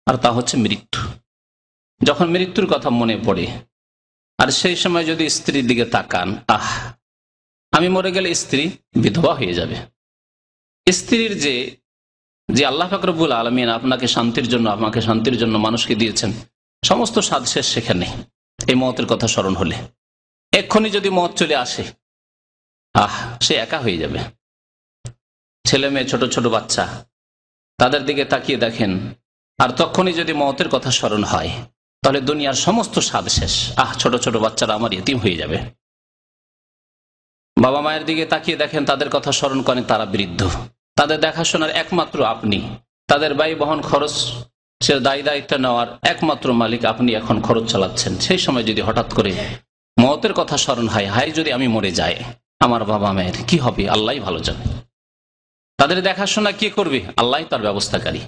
আর তা হচ্ছে মৃত্যু। যখন মৃত্যুর কথা মনে পড়ে আর সেই সময় যদি স্ত্রীর দিকে তাকান, আমি মরে গেলে স্ত্রী বিধবা হয়ে যাবে। স্ত্রীর যে আল্লাহ পাক রব্বুল আলামিন আপনাকে শান্তির জন্য, আমাকে শান্তির জন্য মানুষকে দিয়েছেন, সমস্ত স্বাদ শেষ সেখানে। এই মতের কথা স্মরণ হলে এক্ষুনি যদি মত চলে আসে, সে একা হয়ে যাবে। ছেলে মেয়ে, ছোট ছোট বাচ্চা, তাদের দিকে তাকিয়ে দেখেন, আর তখনই যদি মতের কথা স্মরণ হয়, তাহলে দুনিয়ার সমস্ত স্বাদ শেষ। ছোট ছোট বাচ্চারা আমার ইতিম হয়ে যাবে। বাবা মায়ের দিকে তাকিয়ে দেখেন, তাদের কথা স্মরণ করেন, তারা বৃদ্ধ, তাদের দেখাশোনার একমাত্র আপনি, তাদের ব্যয় বহন খরচ, সে দায়িত্ব নেওয়ার একমাত্র মালিক আপনি, এখন খরচ চালাচ্ছেন। সেই সময় যদি হঠাৎ করে মতের কথা স্মরণ হয়, হায় যদি আমি মরে যাই, আমার বাবা মায়ের কি হবে? আল্লাহ ভালো জানে। তাদের দেখাশোনা কে করবে? আল্লাহ তার ব্যবস্থাকারী।